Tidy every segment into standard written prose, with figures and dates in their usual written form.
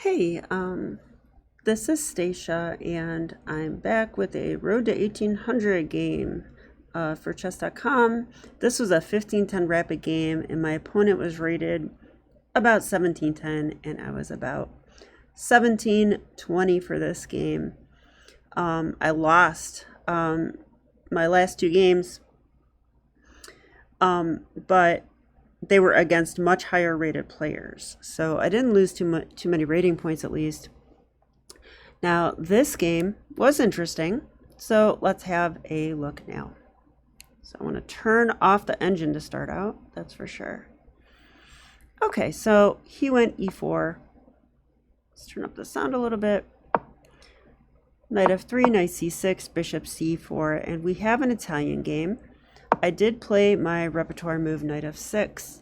Hey, this is Stacia, and I'm back with a Road to 1800 game for chess.com. This was a 1510 rapid game, and my opponent was rated about 1710, and I was about 1720 for this game. I lost my last two games, but they were against much higher rated players. So I didn't lose too many rating points, at least. Now, this game was interesting, so let's have a look now. So I want to turn off the engine to start out, that's for sure. Okay, so he went e4. Let's turn up the sound a little bit. Knight f3, knight c6, bishop c4, and we have an Italian game. I did play my repertoire move, knight f6,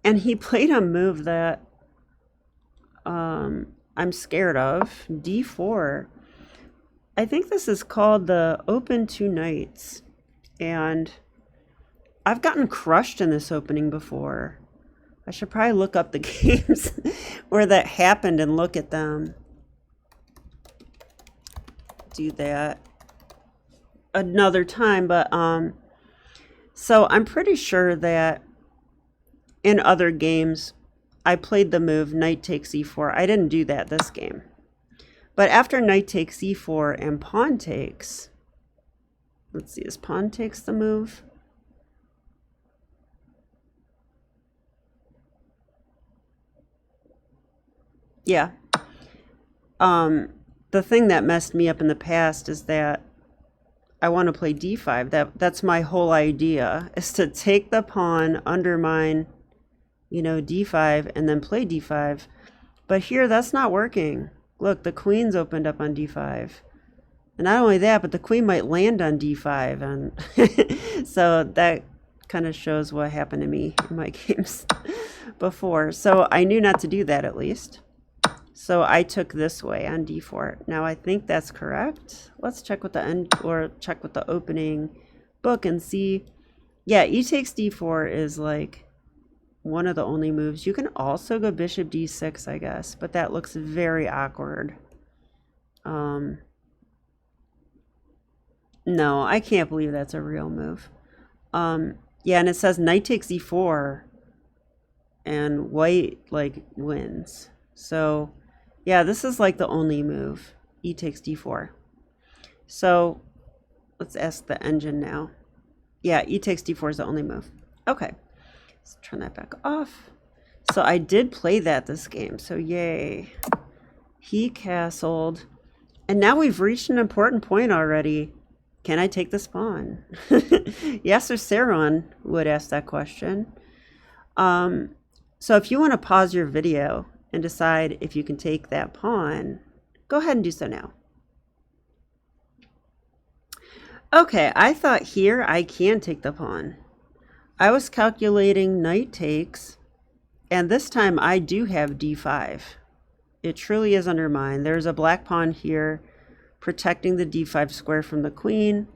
and he played a move that I'm scared of, d4. I think this is called the open two knights, and I've gotten crushed in this opening before. I should probably look up the games where that happened and look at them. Do that another time, but so I'm pretty sure that in other games I played the move knight takes e4. I didn't do that this game, but after knight takes e4 and pawn takes, let's see, is pawn takes the move? Yeah. The thing that messed me up in the past is that I want to play d5. That's my whole idea, is to take the pawn, undermine, d5, and then play d5. But here, that's not working. Look, the queen's opened up on d5. And not only that, but the queen might land on d5. And so that kind of shows what happened to me in my games before. So I knew not to do that, at least. So I took this way on d4. Now I think that's correct. Let's check with the end, or check with the opening book and see. Yeah, e takes d4 is like one of the only moves. You can also go bishop d6, I guess, but that looks very awkward. No, I can't believe that's a real move. Yeah, and it says knight takes e4, and white like wins. So yeah, this is like the only move, e takes d4. So let's ask the engine now. Yeah, e takes d4 is the only move. Okay, let's turn that back off. So I did play that this game, so yay. He castled, and now we've reached an important point already. Can I take this pawn? Yes, or Saron would ask that question. So if you want to pause your video and decide if you can take that pawn, go ahead and do so now. Okay, I thought here I can take the pawn. I was calculating knight takes, and this time I do have d5. It truly is undermined. There's a black pawn here protecting the d5 square from the queen,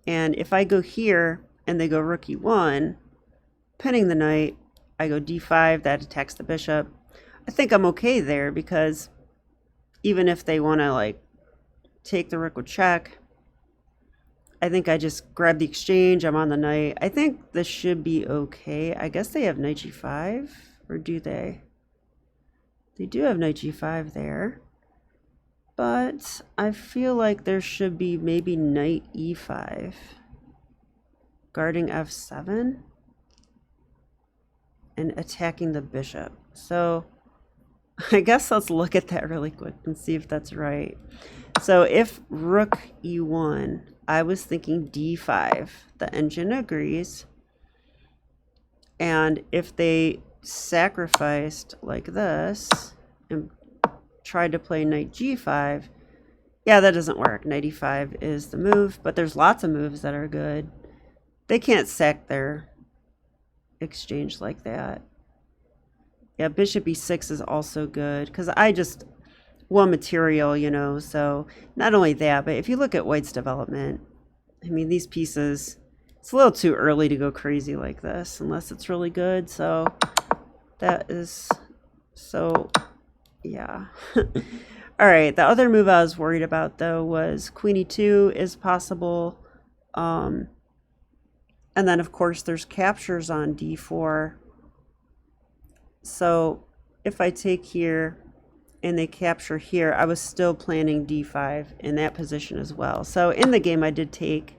and if I go here and they go rook e1, pinning the knight, I go d5, that attacks the bishop. I think I'm okay there, because even if they want to like take the rook with check, I think I just grab the exchange, I'm on the knight. I think this should be okay. I guess they have knight g5, or do they? They do have knight g5 there, but I feel like there should be maybe knight e5, guarding f7, and attacking the bishop. So I guess let's look at that really quick and see if that's right. So if rook e1, I was thinking d5. The engine agrees. And if they sacrificed like this and tried to play knight g5, yeah, that doesn't work. Knight e5 is the move, but there's lots of moves that are good. They can't sack their exchange like that. Yeah, bishop e6 is also good, because I just want material, so not only that, but if you look at white's development, I mean, these pieces, it's a little too early to go crazy like this, unless it's really good. So that is, so Yeah. All right. The other move I was worried about, though, was queen e2 is possible. And then, of course, there's captures on d4. So if I take here and they capture here, I was still planning d5 in that position as well. So in the game, I did take.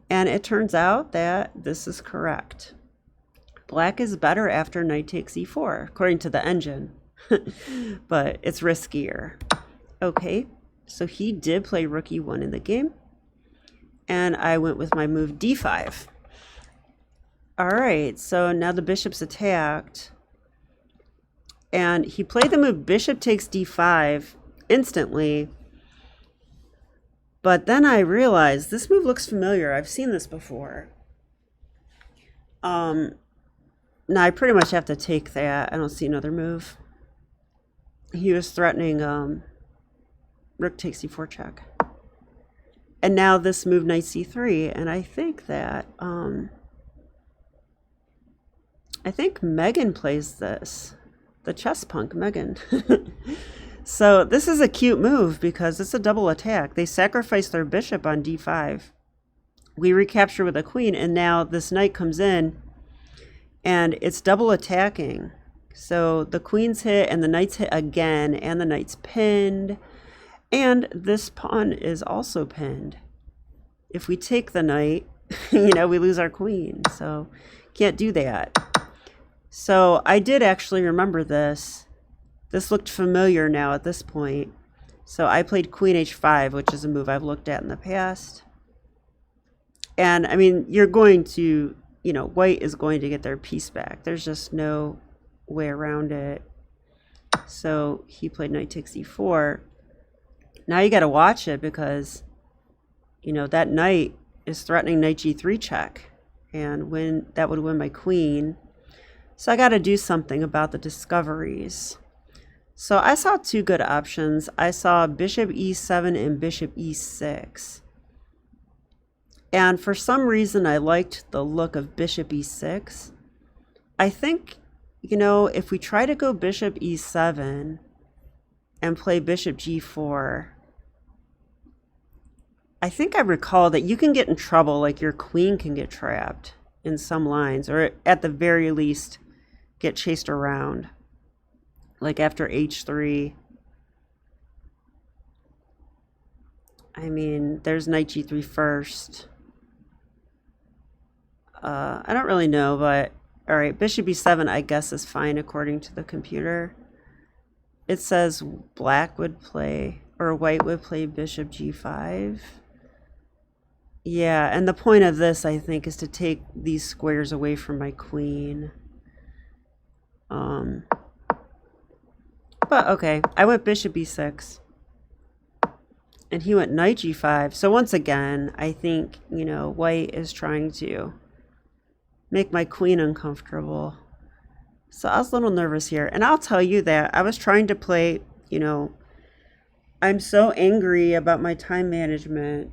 And it turns out that this is correct. Black is better after knight takes e4, according to the engine. But it's riskier. Okay, so he did play rook e1 in the game. And I went with my move d5. All right, so now the bishop's attacked. And he played the move bishop takes d5 instantly. But then I realized this move looks familiar. I've seen this before. Now I pretty much have to take that. I don't see another move. He was threatening rook takes e4 check. And now this move knight c3, and I think that Megan plays this. The chess punk Megan. So this is a cute move because it's a double attack. They sacrifice their bishop on d5. We recapture with a queen, and now this knight comes in, and it's double attacking. So the queen's hit, and the knight's hit again, and the knight's pinned. And this pawn is also pinned. If we take the knight, we lose our queen. So can't do that. So I did actually remember this. This looked familiar now at this point. So I played queen h5, which is a move I've looked at in the past. And I mean, you're going to, white is going to get their piece back. There's just no way around it. So he played knight takes e4. Now you got to watch it because, that knight is threatening knight g3 check. And that would win my queen. So I got to do something about the discoveries. So I saw two good options. I saw bishop e7 and bishop e6. And for some reason, I liked the look of bishop e6. I think, if we try to go bishop e7 and play bishop g4, I think I recall that you can get in trouble, like your queen can get trapped in some lines, or at the very least, get chased around. Like after h3. I mean, there's knight g3 first. I don't really know, but all right, bishop e7 I guess is fine according to the computer. It says black would play, or white would play bishop g5. Yeah, and the point of this, I think, is to take these squares away from my queen. But okay, I went bishop e6. And he went knight g5. So once again, I think, white is trying to make my queen uncomfortable. So I was a little nervous here. And I'll tell you that I was trying to play, I'm so angry about my time management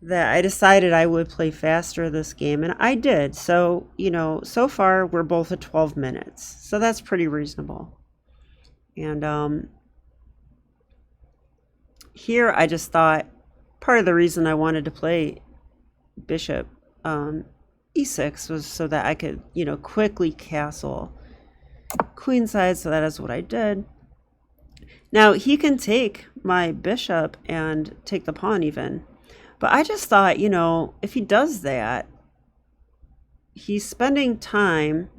that I decided I would play faster this game. And I did. So, so far we're both at 12 minutes. So that's pretty reasonable. And here I just thought part of the reason I wanted to play bishop e6 was so that I could, quickly castle queenside. So that is what I did. Now he can take my bishop and take the pawn even. But I just thought, if he does that, he's spending time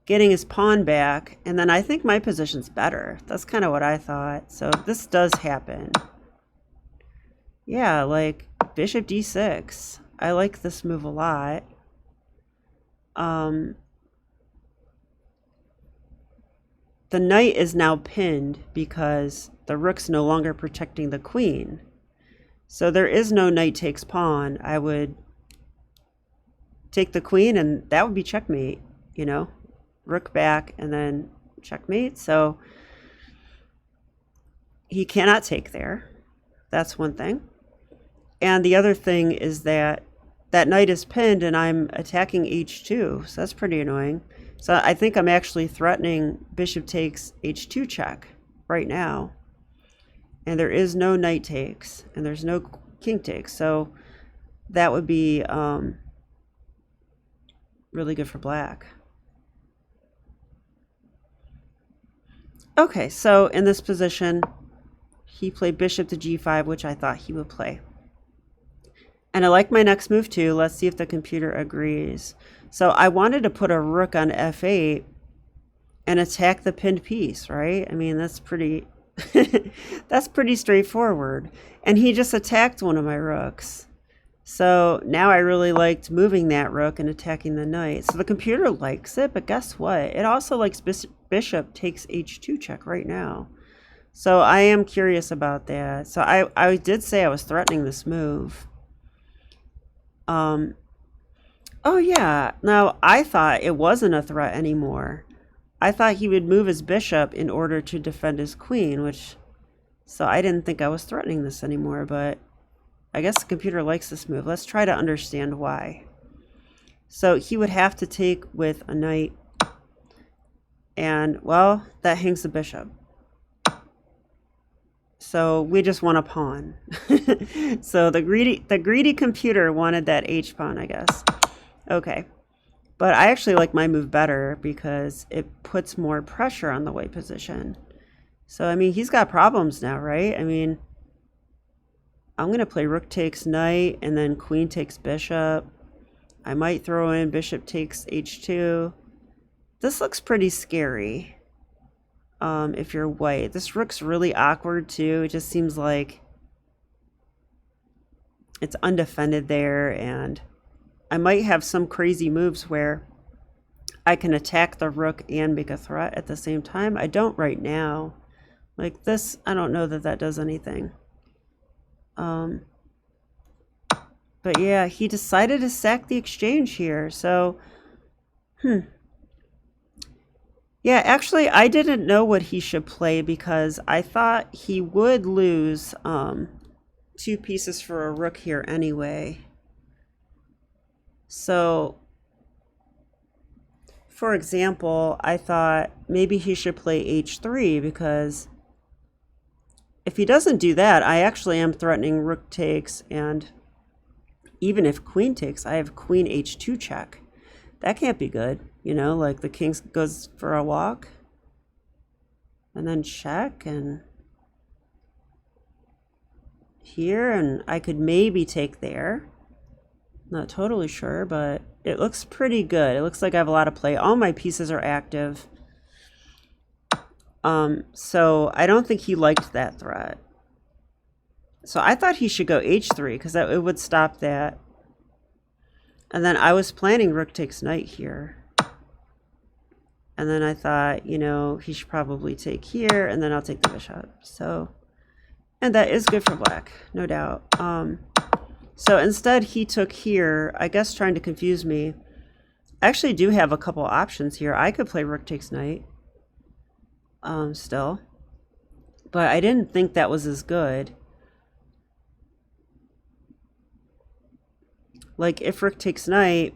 getting his pawn back, and then I think my position's better. That's kind of what I thought. So this does happen. Yeah, like bishop d6. I like this move a lot. The knight is now pinned because the rook's no longer protecting the queen. So there is no knight takes pawn. I would take the queen, and that would be checkmate, rook back and then checkmate. So he cannot take there. That's one thing. And the other thing is that that knight is pinned and I'm attacking h2, so that's pretty annoying. So I think I'm actually threatening bishop takes h2 check right now. And there is no knight takes, and there's no king takes, so that would be really good for black. Okay, so in this position, he played bishop to g5, which I thought he would play. And I like my next move too. Let's see if the computer agrees. So I wanted to put a rook on f8 and attack the pinned piece, right? I mean, that's pretty that's pretty straightforward. And he just attacked one of my rooks. So now I really liked moving that rook and attacking the knight. So the computer likes it, but guess what? It also likes bishop takes h2 check right now. So I am curious about that. So I did say I was threatening this move. Oh yeah, now I thought it wasn't a threat anymore. I thought he would move his bishop in order to defend his queen, so I didn't think I was threatening this anymore, but I guess the computer likes this move. Let's try to understand why. So he would have to take with a knight, and well, that hangs the bishop. So we just won a pawn. So the greedy computer wanted that h pawn, I guess. Okay. But I actually like my move better because it puts more pressure on the white position. So, I mean, he's got problems now, right? I mean, I'm going to play rook takes knight and then queen takes bishop. I might throw in bishop takes h2. This looks pretty scary if you're white. This rook's really awkward too. It just seems like it's undefended there, and I might have some crazy moves where I can attack the rook and make a threat at the same time. I don't right now. Like this, I don't know that that does anything. But yeah, he decided to sack the exchange here. So, yeah, actually, I didn't know what he should play because I thought he would lose 2 pieces for a rook here anyway. So, for example, I thought maybe he should play h3 because if he doesn't do that, I actually am threatening rook takes, and even if queen takes, I have queen h2 check. That can't be good, you know, like the king goes for a walk and then check and here, and I could maybe take there. Not totally sure, but it looks pretty good. It looks like I have a lot of play. All my pieces are active. So I don't think he liked that threat. So I thought he should go h3 because it would stop that. And then I was planning rook takes knight here. And then I thought, you know, he should probably take here, and then I'll take the bishop. So, and that is good for black, no doubt. So instead he took here, I guess trying to confuse me. I actually do have a couple options here. I could play rook takes knight still, but I didn't think that was as good. Like if rook takes knight,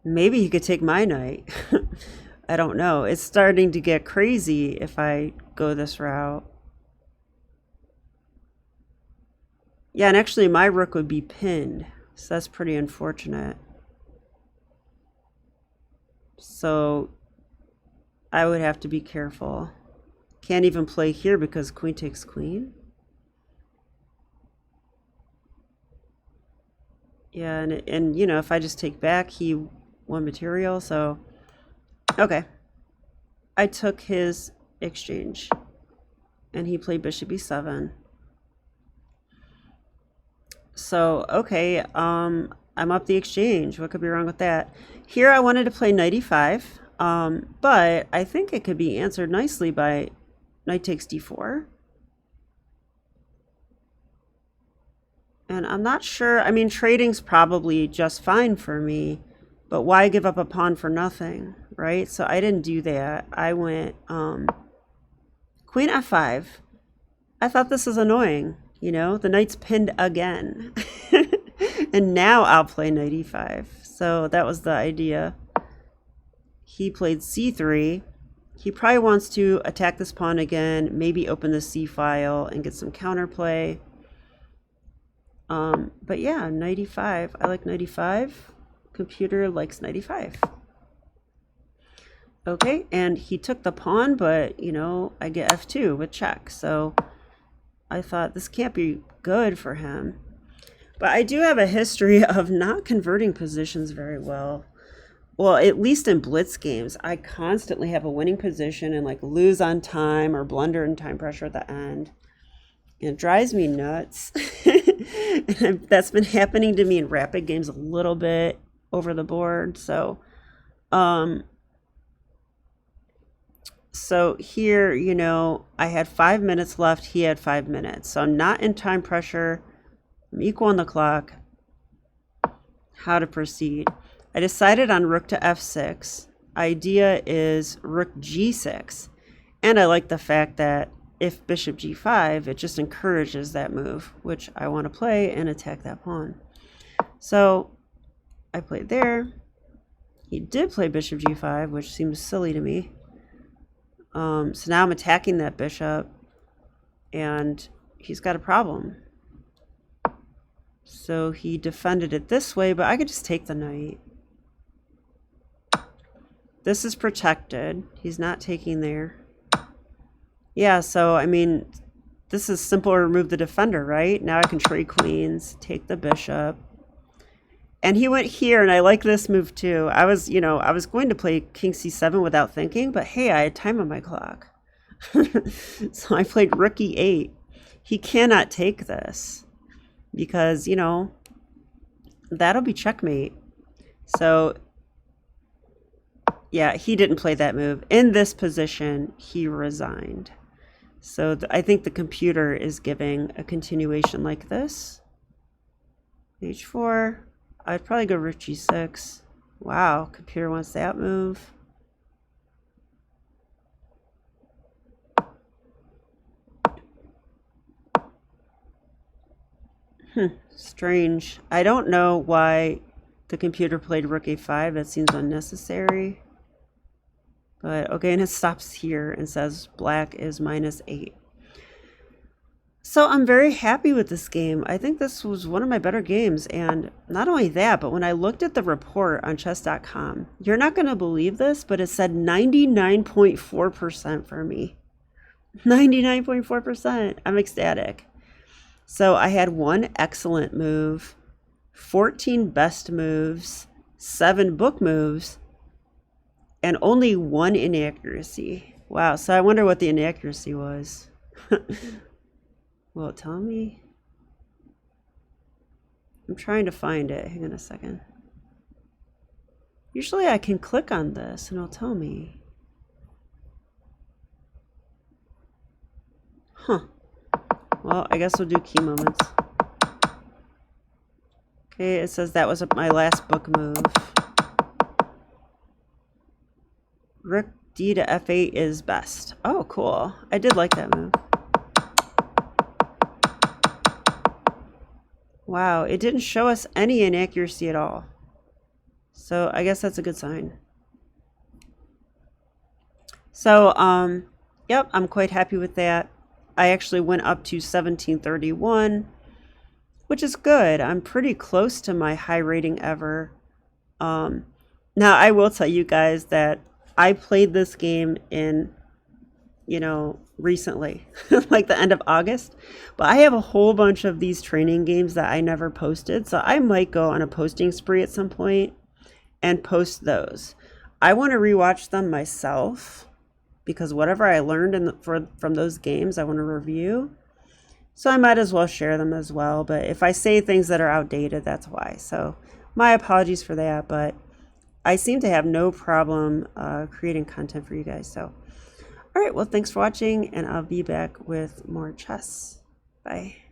maybe he could take my knight. I don't know. It's starting to get crazy if I go this route. Yeah, and actually my rook would be pinned, so that's pretty unfortunate. So I would have to be careful. Can't even play here because queen takes queen. Yeah, and you know, if I just take back, he won material, so okay. I took his exchange and he played bishop e7. So, okay, I'm up the exchange. What could be wrong with that? Here I wanted to play knight e5, but I think it could be answered nicely by knight takes d4. And I'm not sure, I mean, trading's probably just fine for me, but why give up a pawn for nothing, right? So I didn't do that. I went queen f5. I thought this is annoying You know, the knight's pinned again. And now I'll play knight e5. So that was the idea. He played c3. He probably wants to attack this pawn again, maybe open the c file and get some counterplay. But yeah, knight e5. I like knight e5. Computer likes knight e5. Okay, and he took the pawn, but, you know, I get f2 with check. So I thought this can't be good for him. But I do have a history of not converting positions very well. Well, at least in blitz games, I constantly have a winning position and like lose on time or blunder in time pressure at the end. And it drives me nuts. And that's been happening to me in rapid games a little bit over the board. So here, you know, I had 5 minutes left. He had 5 minutes. So I'm not in time pressure. I'm equal on the clock. How to proceed. I decided on rook to f6. Idea is rook g6. And I like the fact that if bishop g5, it just encourages that move, which I want to play and attack that pawn. So I played there. He did play bishop g5, which seems silly to me. So now I'm attacking that bishop, and he's got a problem. So he defended it this way, but I could just take the knight. This is protected. He's not taking there. Yeah, so, I mean, this is simple, remove the defender, right? Now I can trade queens, take the bishop. And he went here, and I like this move too. I was going to play king c7 without thinking, but hey, I had time on my clock. So I played rook e8. He cannot take this because, you know, that'll be checkmate. So, yeah, he didn't play that move. In this position, he resigned. So I think the computer is giving a continuation like this. h4. I'd probably go rook g6. Wow, computer wants that move. Strange. I don't know why the computer played rook a5. That seems unnecessary. But okay, and it stops here and says black is -8. So I'm very happy with this game. I think this was one of my better games. And not only that, but when I looked at the report on chess.com, you're not going to believe this, but it said 99.4% for me. 99.4%. I'm ecstatic. So I had 1 excellent move, 14 best moves, 7 book moves, and only 1 inaccuracy. Wow, so I wonder what the inaccuracy was. Will it tell me? I'm trying to find it. Hang on a second. Usually I can click on this and it'll tell me. Huh. Well, I guess we'll do key moments. Okay, it says that was my last book move. Rook d to f8 is best. Oh, cool. I did like that move. Wow, it didn't show us any inaccuracy at all. So I guess that's a good sign. So, yep, I'm quite happy with that. I actually went up to 1731, which is good. I'm pretty close to my high rating ever. Now, I will tell you guys that I played this game in, recently, like the end of August. But I have a whole bunch of these training games that I never posted. So I might go on a posting spree at some point and post those. I want to rewatch them myself because whatever I learned from those games, I want to review. So I might as well share them as well. But if I say things that are outdated, that's why. So my apologies for that. But I seem to have no problem creating content for you guys. So, all right. Well, thanks for watching, and I'll be back with more chess. Bye.